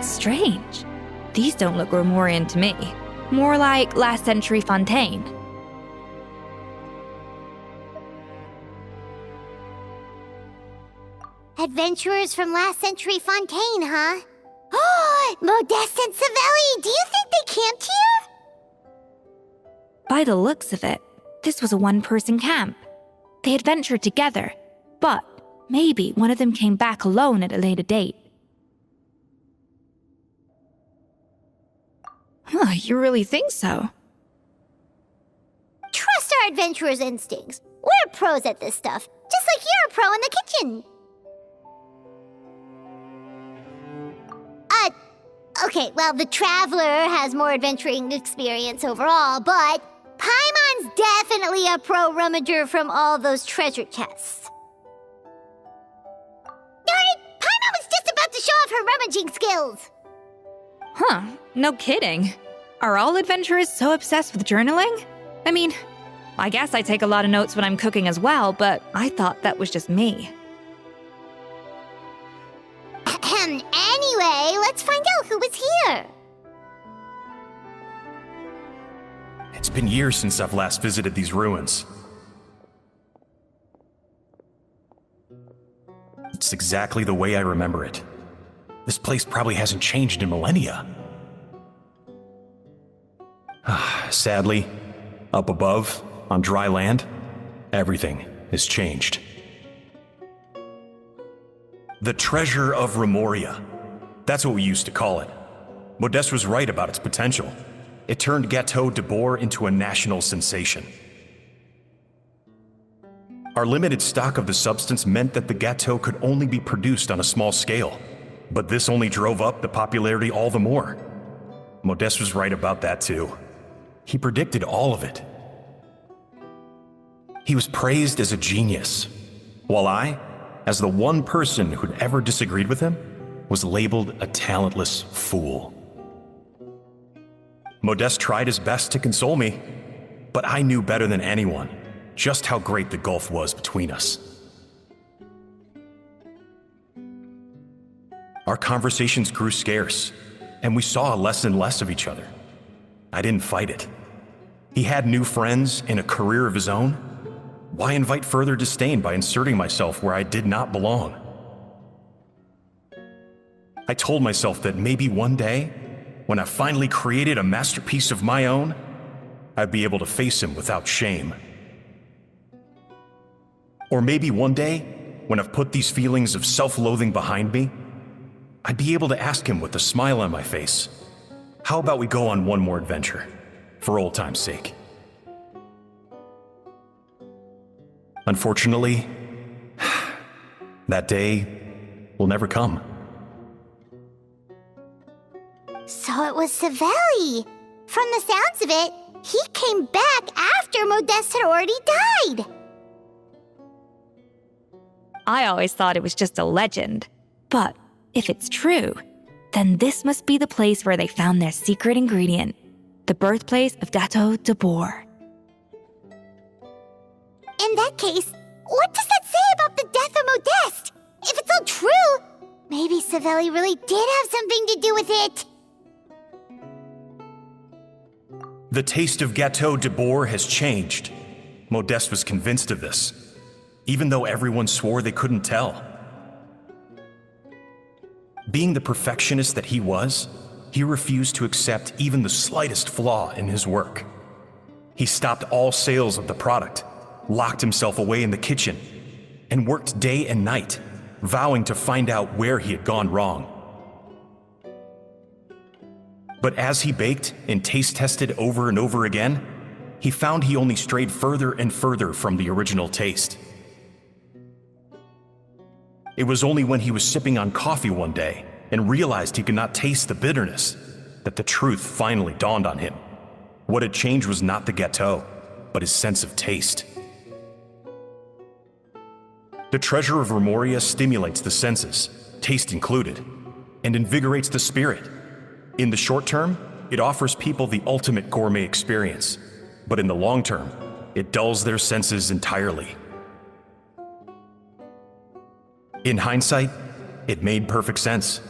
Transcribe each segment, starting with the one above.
Strange. These don't look Romorian to me. More like last century Fontaine. Adventurers from last century Fontaine, huh? Oh, Modeste and Savelli, do you think they camped here? By the looks of it, this was a one-person camp. They adventured together, but maybe one of them came back alone at a later date. Huh, you really think so? Trust our adventurers' instincts. We're pros at this stuff, just like you're a pro in the kitchen. Okay, well, the Traveler has more adventuring experience overall, but Paimon's definitely a pro rummager from all those treasure chests. Darn it! Paimon was just about to show off her rummaging skills! Huh, no kidding. Are all adventurers so obsessed with journaling? I mean, I guess I take a lot of notes when I'm cooking as well, but I thought that was just me. Anyway, let's find out who was here. It's been years since I've last visited these ruins. It's exactly the way I remember it. This place probably hasn't changed in millennia. Sadly, up above, on dry land, everything has changed. The treasure of Remoria. That's what we used to call it. Modeste was right about its potential. It turned Gateau Debord into a national sensation. Our limited stock of the substance meant that the Gateau could only be produced on a small scale, but this only drove up the popularity all the more. Modeste was right about that too. He predicted all of it. He was praised as a genius, while I, as the one person who'd ever disagreed with him, was labeled a talentless fool. Modeste tried his best to console me, but I knew better than anyone just how great the gulf was between us. Our conversations grew scarce, and we saw less and less of each other. I didn't fight it. He had new friends and a career of his own. Why invite further disdain by inserting myself where I did not belong? I told myself that maybe one day, when I finally created a masterpiece of my own, I'd be able to face him without shame. Or maybe one day, when I've put these feelings of self-loathing behind me, I'd be able to ask him with a smile on my face, how about we go on one more adventure, for old time's sake? Unfortunately, that day will never come. So it was Savelli. From the sounds of it, he came back after Modeste had already died. I always thought it was just a legend. But if it's true, then this must be the place where they found their secret ingredient, the birthplace of Gateau Debord. In that case, what does that say about the death of Modeste? If it's all true, maybe Savelli really did have something to do with it. The taste of Gateau Debord has changed. Modeste was convinced of this, even though everyone swore they couldn't tell. Being the perfectionist that he was, he refused to accept even the slightest flaw in his work. He stopped all sales of the product, locked himself away in the kitchen, and worked day and night, vowing to find out where he had gone wrong. But as he baked and taste tested over and over again, he found he only strayed further and further from the original taste. It was only when he was sipping on coffee one day and realized he could not taste the bitterness that the truth finally dawned on him. What had changed was not the Gateau, but his sense of taste. The treasure of Remoria stimulates the senses, taste included, and invigorates the spirit. In the short term, it offers people the ultimate gourmet experience, but in the long term, it dulls their senses entirely. In hindsight, it made perfect sense.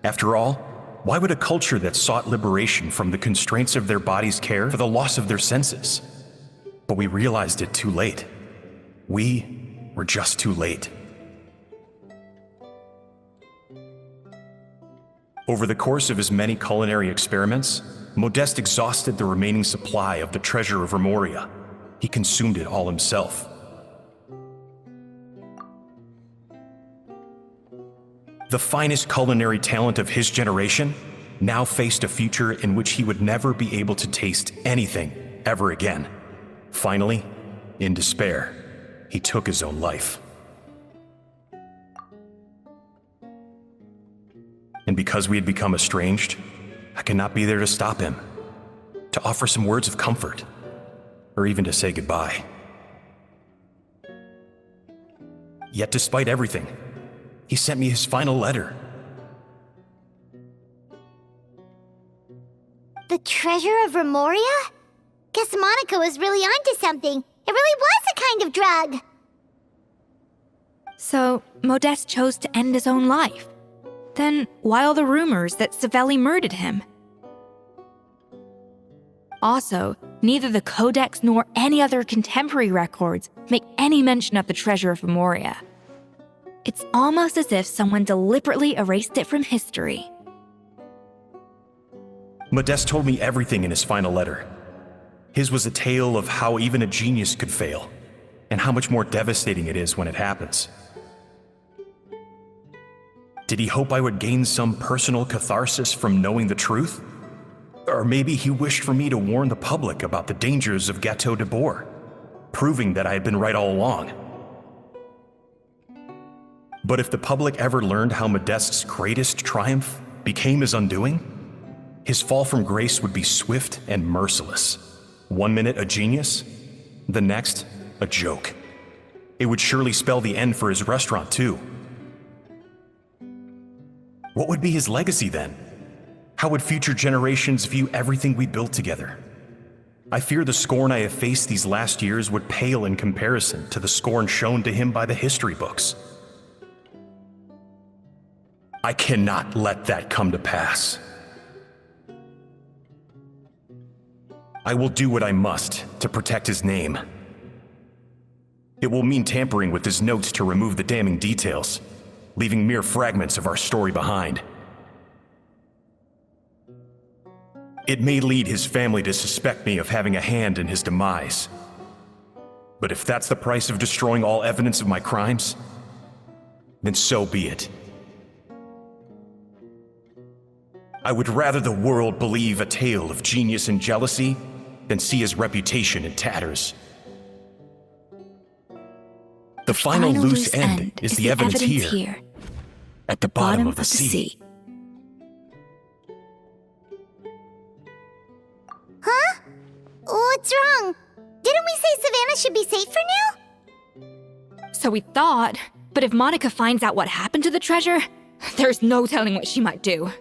After all, Why would a culture that sought liberation from the constraints of their bodies care for the loss of their senses? But we realized it too late. We were just too late. Over the course of his many culinary experiments, Modeste exhausted the remaining supply of the treasure of Remoria. He consumed it all himself. The finest culinary talent of his generation now faced a future in which he would never be able to taste anything ever again. Finally, in despair, he took his own life. And because we had become estranged, I could not be there to stop him, to offer some words of comfort, or even to say goodbye. Yet despite everything, he sent me his final letter. The treasure of Remoria? Guess Monica was really onto something. It really was a kind of drug. So, Modeste chose to end his own life. Then, why all the rumors that Savelli murdered him? Also, neither the Codex nor any other contemporary records make any mention of the treasure of Remoria. It's almost as if someone deliberately erased it from history. Modeste told me everything in his final letter. His was a tale of how even a genius could fail, and how much more devastating it is when it happens. Did he hope I would gain some personal catharsis from knowing the truth? Or maybe he wished for me to warn the public about the dangers of Gateau Debord, proving that I had been right all along. But if the public ever learned how Modeste's greatest triumph became his undoing, his fall from grace would be swift and merciless. 1 minute a genius, the next a joke. It would surely spell the end for his restaurant too. What would be his legacy then? How would future generations view everything we built together? I fear the scorn I have faced these last years would pale in comparison to the scorn shown to him by the history books. I cannot let that come to pass. I will do what I must to protect his name. It will mean tampering with his notes to remove the damning details, leaving mere fragments of our story behind. It may lead his family to suspect me of having a hand in his demise. But if that's the price of destroying all evidence of my crimes, then so be it. I would rather the world believe a tale of genius and jealousy than see his reputation in tatters. The final loose end is the evidence here, at the bottom of the sea. Huh? What's wrong? Didn't we say Savannah should be safe for now? So we thought, but if Monica finds out what happened to the treasure, there's no telling what she might do.